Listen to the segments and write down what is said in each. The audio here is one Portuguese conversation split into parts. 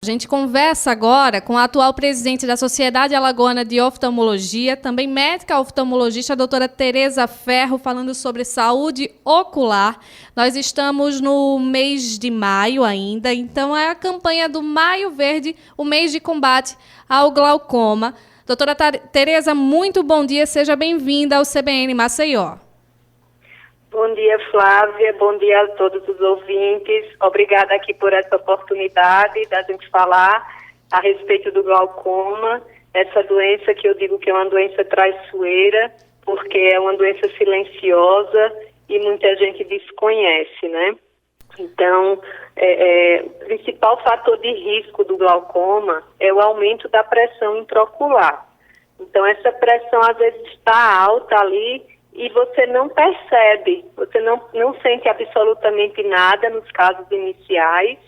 A gente conversa agora com a atual presidente da Sociedade Alagoana de Oftalmologia, também médica oftalmologista, a doutora Tereza Ferro, falando sobre saúde ocular. Nós estamos no mês de maio ainda, então é a campanha do Maio Verde, o mês de combate ao glaucoma. Doutora Tereza, muito bom dia, seja bem-vinda ao CBN Maceió. Bom dia, Flávia. Bom dia a todos os ouvintes. Obrigada aqui por essa oportunidade da gente falar a respeito do glaucoma, essa doença que eu digo que é uma doença traiçoeira, porque é uma doença silenciosa e muita gente desconhece, né? Então, o principal fator de risco do glaucoma é o aumento da pressão intraocular. Então, essa pressão às vezes está alta ali e você não percebe, você não sente absolutamente nada nos casos iniciais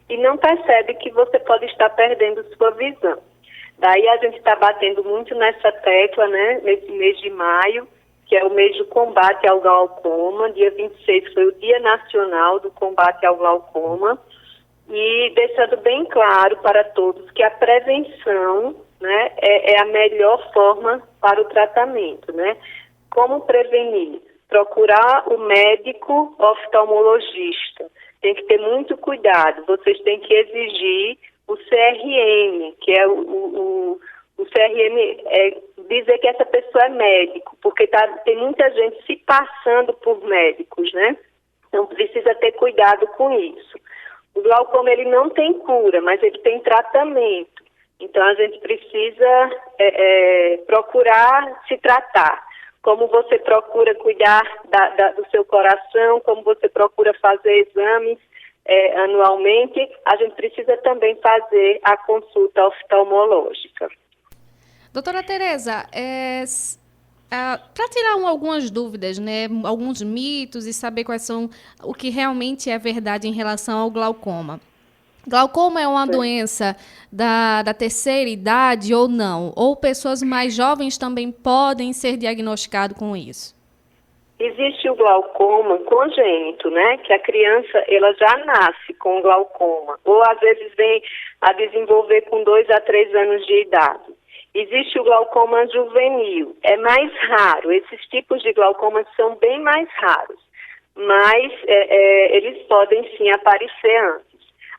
e não percebe que você pode estar perdendo sua visão. Daí a gente está batendo muito nessa tecla, né, nesse mês de maio, que é o mês do combate ao glaucoma. Dia 26 foi o Dia Nacional do Combate ao Glaucoma, e deixando bem claro para todos que a prevenção, né, é a melhor forma para o tratamento, né? Como prevenir? Procurar o médico oftalmologista. Tem que ter muito cuidado. Vocês têm que exigir o CRM, que é o CRM, dizer que essa pessoa é médico, porque tem muita gente se passando por médicos, né? Então precisa ter cuidado com isso. O glaucoma, ele não tem cura, mas ele tem tratamento. Então a gente precisa procurar se tratar. Como você procura cuidar do seu coração, como você procura fazer exames anualmente, a gente precisa também fazer a consulta oftalmológica. Doutora Tereza, para tirar algumas dúvidas, né, alguns mitos e saber quais são o que realmente é verdade em relação ao glaucoma. Glaucoma é uma doença da terceira idade ou não? Ou pessoas mais jovens também podem ser diagnosticadas com isso? Existe o glaucoma congênito, né? Que a criança ela já nasce com glaucoma. Ou às vezes vem a desenvolver com 2 a 3 anos de idade. Existe o glaucoma juvenil. É mais raro. Esses tipos de glaucoma são bem mais raros. Mas eles podem sim aparecer antes.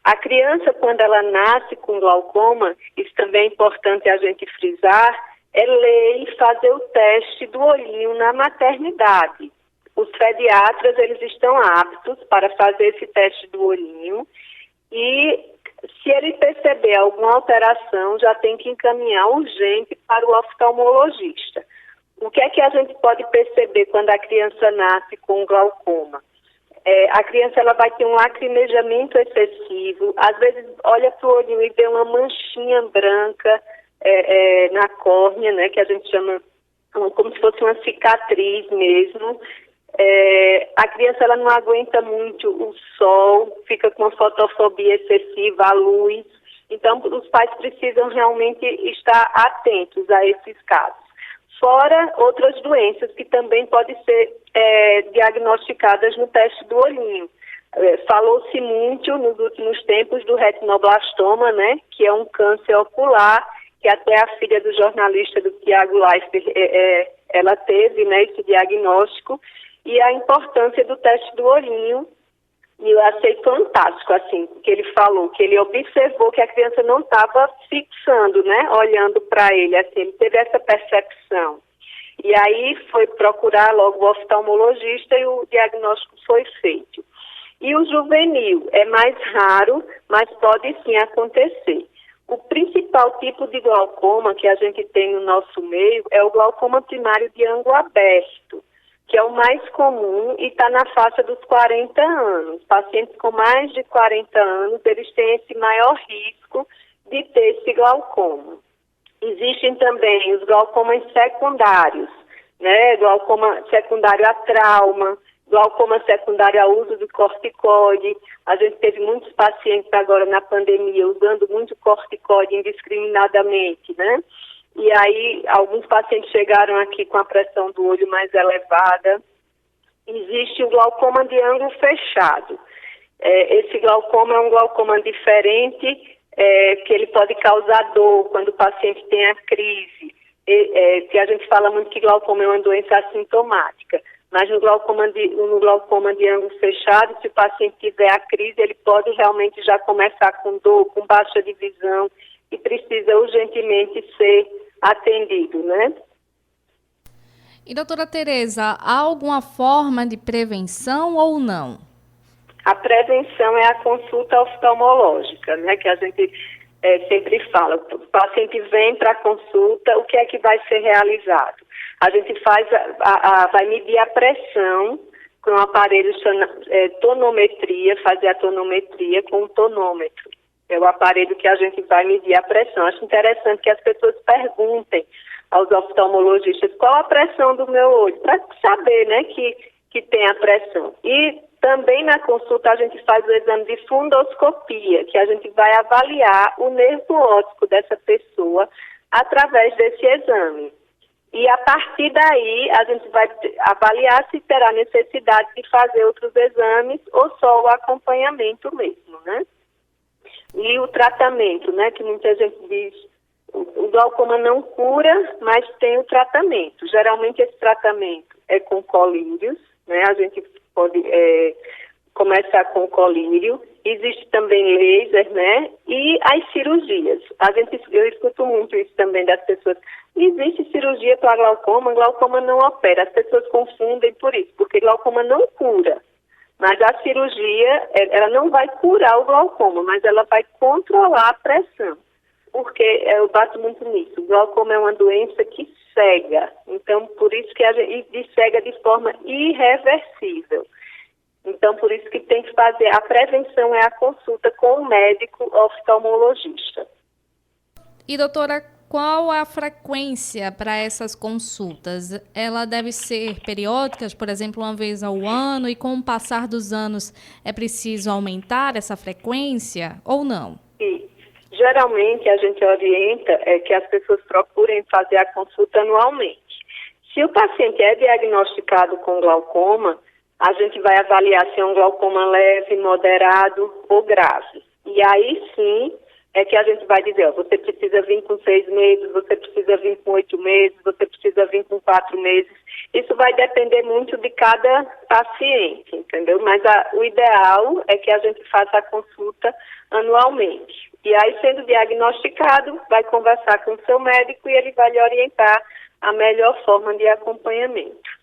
A criança, quando ela nasce com glaucoma, isso também é importante a gente frisar, é lei fazer o teste do olhinho na maternidade. Os pediatras, eles estão aptos para fazer esse teste do olhinho e se ele perceber alguma alteração, já tem que encaminhar urgente para o oftalmologista. O que é que a gente pode perceber quando a criança nasce com glaucoma? A criança ela vai ter um lacrimejamento excessivo, às vezes olha para o olhinho e vê uma manchinha branca na córnea, né, que a gente chama como se fosse uma cicatriz mesmo. A criança ela não aguenta muito o sol, fica com uma fotofobia excessiva à luz. Então, os pais precisam realmente estar atentos a esses casos. Fora outras doenças que também podem ser diagnosticadas no teste do olhinho. Falou-se muito nos últimos tempos do retinoblastoma, né, que é um câncer ocular, que até a filha do jornalista do Tiago Leifert, ela teve, né, esse diagnóstico, e a importância do teste do olhinho. E eu achei fantástico, assim, que ele falou, que ele observou que a criança não estava fixando, né, olhando para ele, assim, ele teve essa percepção. E aí foi procurar logo o oftalmologista e o diagnóstico foi feito. E o juvenil é mais raro, mas pode sim acontecer. O principal tipo de glaucoma que a gente tem no nosso meio é o glaucoma primário de ângulo aberto, que é o mais comum e está na faixa dos 40 anos. Pacientes com mais de 40 anos, eles têm esse maior risco de ter esse glaucoma. Existem também os glaucomas secundários, né? Glaucoma secundário a trauma, glaucoma secundário ao uso de corticoide. A gente teve muitos pacientes agora na pandemia usando muito corticoide indiscriminadamente, né? E aí, alguns pacientes chegaram aqui com a pressão do olho mais elevada. Existe o glaucoma de ângulo fechado. Esse glaucoma é um glaucoma diferente que ele pode causar dor quando o paciente tem a crise, que a gente fala muito que glaucoma é uma doença assintomática, mas no glaucoma de ângulo fechado, se o paciente tiver a crise, ele pode realmente já começar com dor, com baixa de visão e precisa urgentemente ser atendido, né? E, doutora Tereza, há alguma forma de prevenção ou não? A prevenção é a consulta oftalmológica, né, que a gente sempre fala. O paciente vem para a consulta, o que é que vai ser realizado? A gente vai medir a pressão com o aparelho tonometria, fazer a tonometria com o tonômetro. É o aparelho que a gente vai medir a pressão. Acho interessante que as pessoas perguntem aos oftalmologistas qual a pressão do meu olho, para saber, né, que tem a pressão. E também na consulta a gente faz o exame de fundoscopia, que a gente vai avaliar o nervo óptico dessa pessoa através desse exame. E a partir daí a gente vai avaliar se terá necessidade de fazer outros exames ou só o acompanhamento mesmo, né? E o tratamento, né, que muita gente diz, o glaucoma não cura, mas tem o tratamento. Geralmente esse tratamento é com colírios, né? A gente pode começar com colírio. Existe também laser, né? E as cirurgias. Eu escuto muito isso também das pessoas. Existe cirurgia para glaucoma não opera. As pessoas confundem por isso, porque glaucoma não cura. Mas a cirurgia, ela não vai curar o glaucoma, mas ela vai controlar a pressão. Porque eu bato muito nisso. O glaucoma é uma doença que cega. Então, por isso que cega de forma irreversível. Então, por isso que tem que fazer. A prevenção é a consulta com o médico oftalmologista. E, doutora, qual a frequência para essas consultas? Ela deve ser periódicas, por exemplo, uma vez ao ano, e com o passar dos anos é preciso aumentar essa frequência ou não? Sim. Geralmente, a gente orienta que as pessoas procurem fazer a consulta anualmente. Se o paciente é diagnosticado com glaucoma, a gente vai avaliar se é um glaucoma leve, moderado ou grave. E aí sim é que a gente vai dizer, você precisa vir com 6 meses, você precisa vir com 8 meses, você precisa vir com 4 meses. Isso vai depender muito de cada paciente, entendeu? Mas o ideal é que a gente faça a consulta anualmente. E aí, sendo diagnosticado, vai conversar com o seu médico e ele vai lhe orientar a melhor forma de acompanhamento.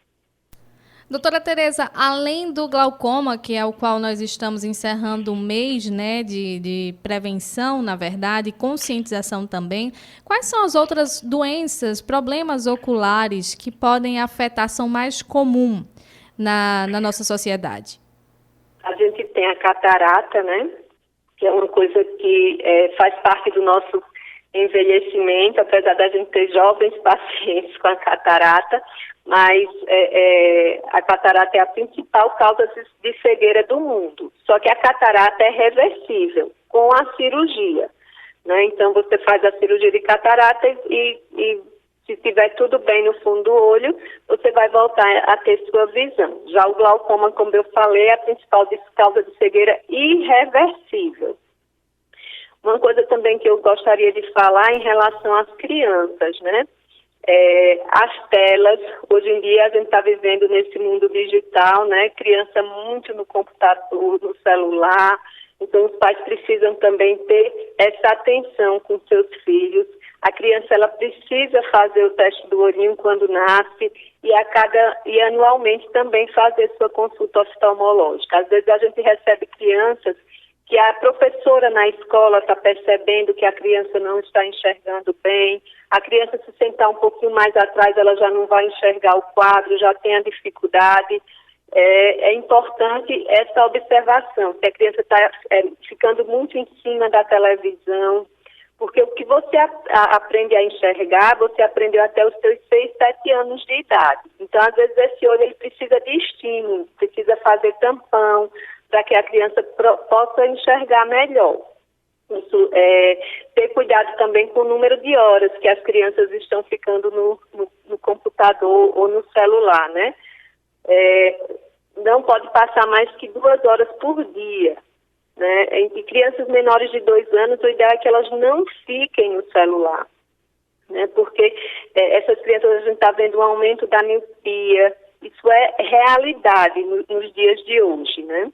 Doutora Tereza, além do glaucoma, que é o qual nós estamos encerrando um mês, né, de prevenção, na verdade, e conscientização também, quais são as outras doenças, problemas oculares que podem afetar, são mais comuns na nossa sociedade? A gente tem a catarata, né, que é uma coisa que faz parte do nosso envelhecimento, apesar da gente ter jovens pacientes com a catarata, mas a catarata é a principal causa de cegueira do mundo. Só que a catarata é reversível com a cirurgia, né? Então você faz a cirurgia de catarata e se tiver tudo bem no fundo do olho, você vai voltar a ter sua visão. Já o glaucoma, como eu falei, é a principal causa de cegueira irreversível. Uma coisa também que eu gostaria de falar em relação às crianças, né? As telas, hoje em dia a gente está vivendo nesse mundo digital, né? Criança muito no computador, no celular, então os pais precisam também ter essa atenção com seus filhos. A criança, ela precisa fazer o teste do olhinho quando nasce e anualmente também fazer sua consulta oftalmológica. Às vezes a gente recebe crianças que a professora na escola está percebendo que a criança não está enxergando bem, a criança se sentar um pouquinho mais atrás, ela já não vai enxergar o quadro, já tem a dificuldade. É importante essa observação, que a criança está ficando muito em cima da televisão, porque o que você aprende a enxergar, você aprendeu até os seus 6, 7 anos de idade. Então, às vezes, esse olho ele precisa de estímulo, precisa fazer tampão, para que a criança possa enxergar melhor. Isso, ter cuidado também com o número de horas que as crianças estão ficando no computador ou no celular, né? Não pode passar mais que 2 horas por dia. né? Em crianças menores de 2 anos, o ideal é que elas não fiquem no celular, né? Porque essas crianças, a gente está vendo um aumento da miopia, isso é realidade nos dias de hoje, né?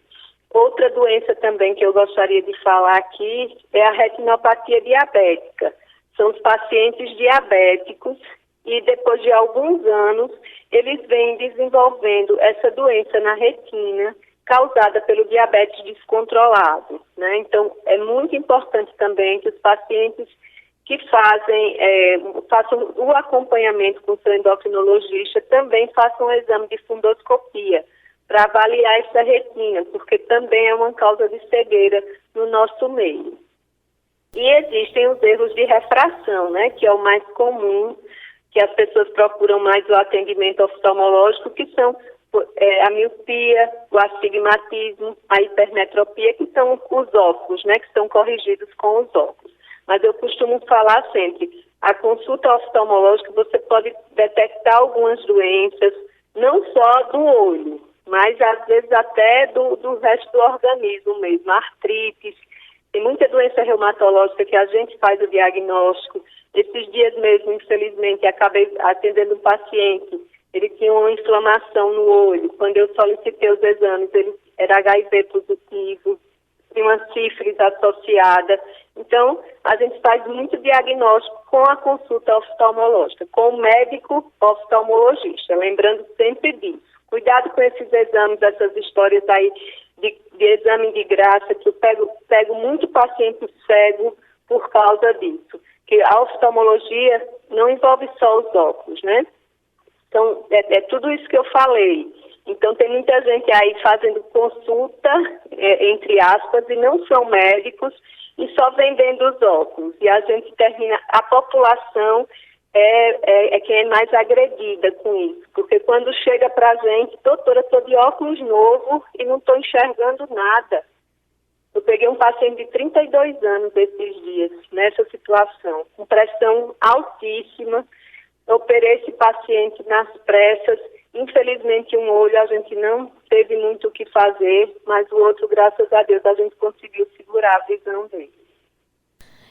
Outra doença também que eu gostaria de falar aqui é a retinopatia diabética. São os pacientes diabéticos e depois de alguns anos eles vêm desenvolvendo essa doença na retina causada pelo diabetes descontrolado, né? Então, é muito importante também que os pacientes que façam o acompanhamento com o seu endocrinologista também façam um exame de fundoscopia para avaliar essa retina, porque também é uma causa de cegueira no nosso meio. E existem os erros de refração, né, que é o mais comum, que as pessoas procuram mais o atendimento oftalmológico, que são a miopia, o astigmatismo, a hipermetropia, que são os óculos, né, que são corrigidos com os óculos. Mas eu costumo falar sempre, a consulta oftalmológica você pode detectar algumas doenças, não só do olho, mas às vezes até do resto do organismo mesmo, artrites. Tem muita doença reumatológica que a gente faz o diagnóstico. Esses dias mesmo, infelizmente, acabei atendendo um paciente, ele tinha uma inflamação no olho. Quando eu solicitei os exames, ele era HIV positivo, tinha uma sífilis associada. Então, a gente faz muito diagnóstico com a consulta oftalmológica, com o médico oftalmologista, lembrando sempre disso. Cuidado com esses exames, essas histórias aí de exame de graça, que eu pego muito paciente cego por causa disso. Que a oftalmologia não envolve só os óculos, né? Então, é tudo isso que eu falei. Então, tem muita gente aí fazendo consulta, entre aspas, e não são médicos, e só vendendo os óculos. E a gente termina, a população é quem é mais agredida com isso. Porque quando chega para a gente, doutora, estou de óculos novo e não estou enxergando nada. Eu peguei um paciente de 32 anos esses dias, nessa situação, com pressão altíssima. Eu operei esse paciente nas pressas. Infelizmente, um olho a gente não teve muito o que fazer, mas o outro, graças a Deus, a gente conseguiu segurar a visão dele.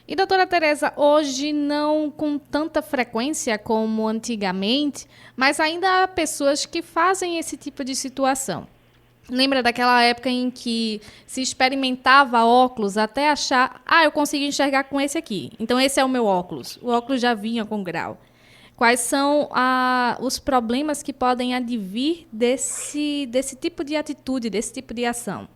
E, doutora Tereza, hoje não com tanta frequência como antigamente, mas ainda há pessoas que fazem esse tipo de situação. Lembra daquela época em que se experimentava óculos até achar, eu consigo enxergar com esse aqui, então esse é o meu óculos. O óculos já vinha com grau. Quais são os problemas que podem advir desse tipo de atitude, desse tipo de ação?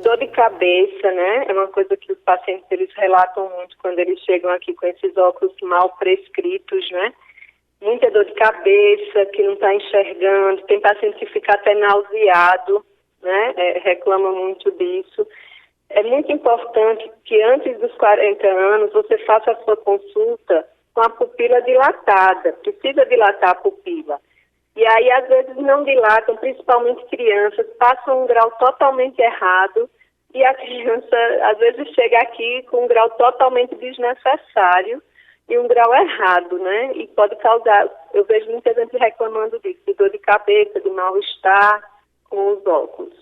Dor de cabeça, né? É uma coisa que os pacientes eles relatam muito quando eles chegam aqui com esses óculos mal prescritos, né? Muita dor de cabeça, que não está enxergando. Tem paciente que fica até nauseado, né? Reclama muito disso. É muito importante que antes dos 40 anos você faça a sua consulta com a pupila dilatada. Precisa dilatar a pupila. E aí, às vezes, não dilatam, principalmente crianças, passam um grau totalmente errado e a criança, às vezes, chega aqui com um grau totalmente desnecessário e um grau errado, né? E pode causar, eu vejo muita gente reclamando disso, de dor de cabeça, de mal-estar com os óculos.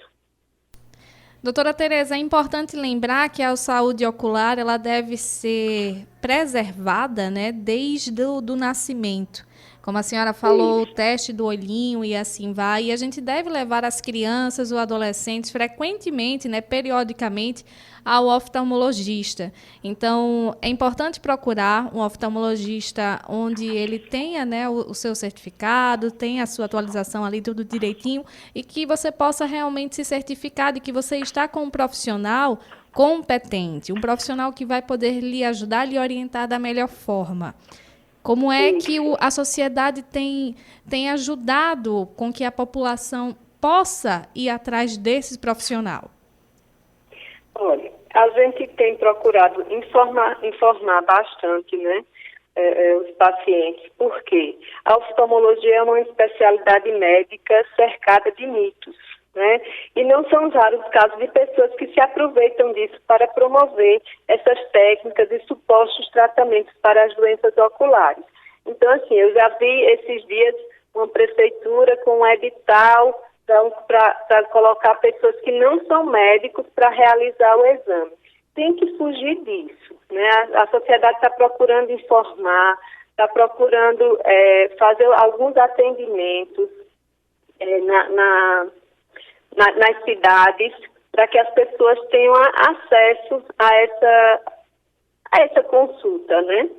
Doutora Tereza, é importante lembrar que a saúde ocular ela deve ser preservada, né, desde o nascimento. Como a senhora falou, o teste do olhinho e assim vai. E a gente deve levar as crianças ou adolescentes frequentemente, né, periodicamente, ao oftalmologista. Então, é importante procurar um oftalmologista onde ele tenha, né, o seu certificado, tenha a sua atualização ali, tudo direitinho, e que você possa realmente se certificar de que você está com um profissional competente, um profissional que vai poder lhe ajudar, lhe orientar da melhor forma. Como é que a sociedade tem ajudado com que a população possa ir atrás desse profissional? Olha, a gente tem procurado informar bastante, né, os pacientes, porque a oftalmologia é uma especialidade médica cercada de mitos, né? E não são raros os casos de pessoas que se aproveitam disso para promover essas técnicas e supostos tratamentos para as doenças oculares. Então, assim, eu já vi esses dias uma prefeitura com um edital Então, para colocar pessoas que não são médicos para realizar o exame. Tem que fugir disso, né? A sociedade está procurando informar, está procurando fazer alguns atendimentos nas cidades para que as pessoas tenham acesso a essa consulta, né?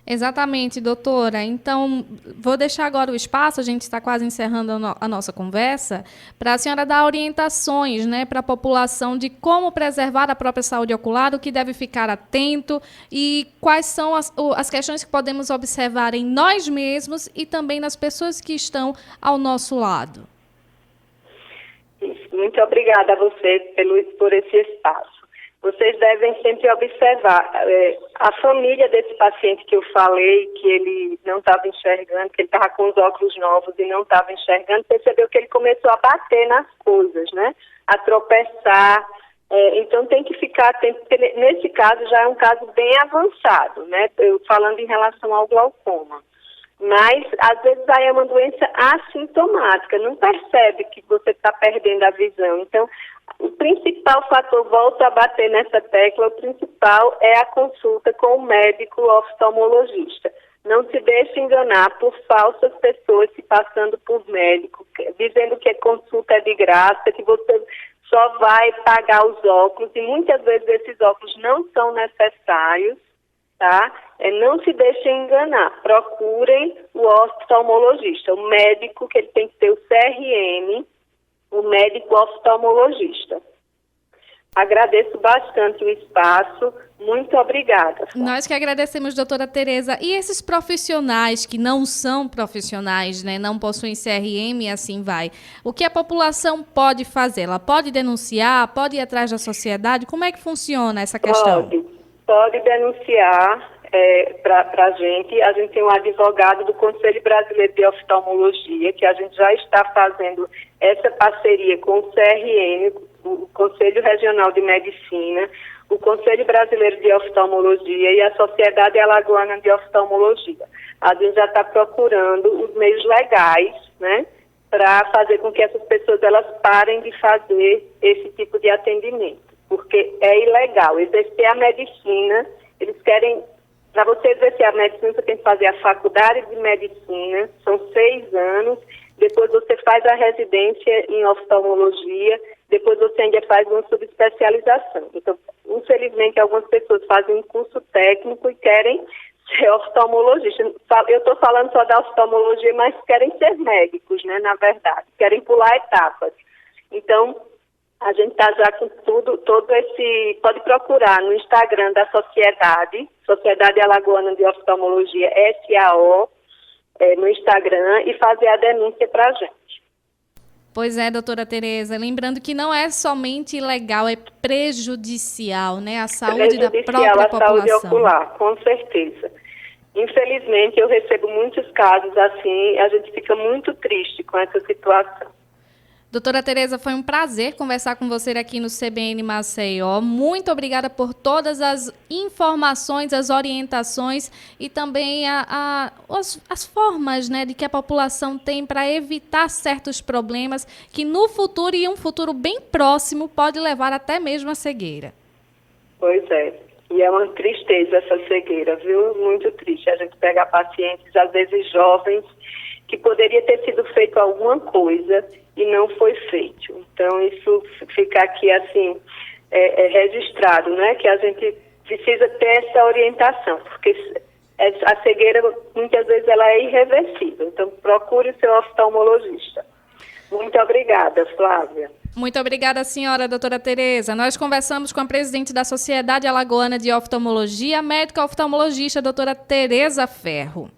Exatamente, doutora. Então, vou deixar agora o espaço, a gente está quase encerrando a nossa conversa, para a senhora dar orientações, né, para a população de como preservar a própria saúde ocular, o que deve ficar atento e quais são as questões que podemos observar em nós mesmos e também nas pessoas que estão ao nosso lado. Muito obrigada a você por esse espaço. Vocês devem sempre observar a família desse paciente que eu falei, que ele não estava enxergando, que ele estava com os óculos novos e não estava enxergando, percebeu que ele começou a bater nas coisas, né? A tropeçar. Então tem que ficar atento, porque nesse caso já é um caso bem avançado, né? Eu falando em relação ao glaucoma. Mas, às vezes, aí é uma doença assintomática, não percebe que você está perdendo a visão. Então, o principal fator, volto a bater nessa tecla, o principal é a consulta com o médico oftalmologista. Não se deixe enganar por falsas pessoas se passando por médico, dizendo que a consulta é de graça, que você só vai pagar os óculos, e muitas vezes esses óculos não são necessários, tá? Não se deixem enganar, procurem o oftalmologista, o médico, que ele tem que ter o CRM, o médico oftalmologista. Agradeço bastante o espaço, muito obrigada. Nós que agradecemos, doutora Tereza. E esses profissionais que não são profissionais, né, não possuem CRM e assim vai, o que a população pode fazer? Ela pode denunciar, pode ir atrás da sociedade? Como é que funciona essa questão? Pode denunciar para a gente. A gente tem um advogado do Conselho Brasileiro de Oftalmologia, que a gente já está fazendo essa parceria com o CRM, o Conselho Regional de Medicina, o Conselho Brasileiro de Oftalmologia e a Sociedade Alagoana de Oftalmologia. A gente já está procurando os meios legais, né, para fazer com que essas pessoas elas parem de fazer esse tipo de atendimento, porque é ilegal. Exercer a medicina, eles querem, para você exercer a medicina, você tem que fazer a faculdade de medicina, são 6 anos, depois você faz a residência em oftalmologia, depois você ainda faz uma subespecialização. Então, infelizmente, algumas pessoas fazem um curso técnico e querem ser oftalmologista. Eu estou falando só da oftalmologia, mas querem ser médicos, né, na verdade, querem pular etapas. Então, a gente está já com todo esse... Pode procurar no Instagram da Sociedade Alagoana de Oftalmologia, SAO, no Instagram, e fazer a denúncia para a gente. Pois é, doutora Tereza. Lembrando que não é somente ilegal, é prejudicial, né? A saúde da própria população. A saúde ocular, com certeza. Infelizmente, eu recebo muitos casos assim, a gente fica muito triste com essa situação. Doutora Tereza, foi um prazer conversar com você aqui no CBN Maceió. Muito obrigada por todas as informações, as orientações e também as formas, né, de que a população tem para evitar certos problemas que no futuro e um futuro bem próximo pode levar até mesmo à cegueira. Pois é. E é uma tristeza essa cegueira, viu? Muito triste. A gente pega pacientes, às vezes jovens, que poderia ter sido feito alguma coisa e não foi feito. Então, isso fica aqui, assim, registrado, né? Que a gente precisa ter essa orientação, porque a cegueira, muitas vezes, ela é irreversível. Então, procure o seu oftalmologista. Muito obrigada, Flávia. Muito obrigada, senhora doutora Tereza. Nós conversamos com a presidente da Sociedade Alagoana de Oftalmologia, médica oftalmologista, doutora Tereza Ferro.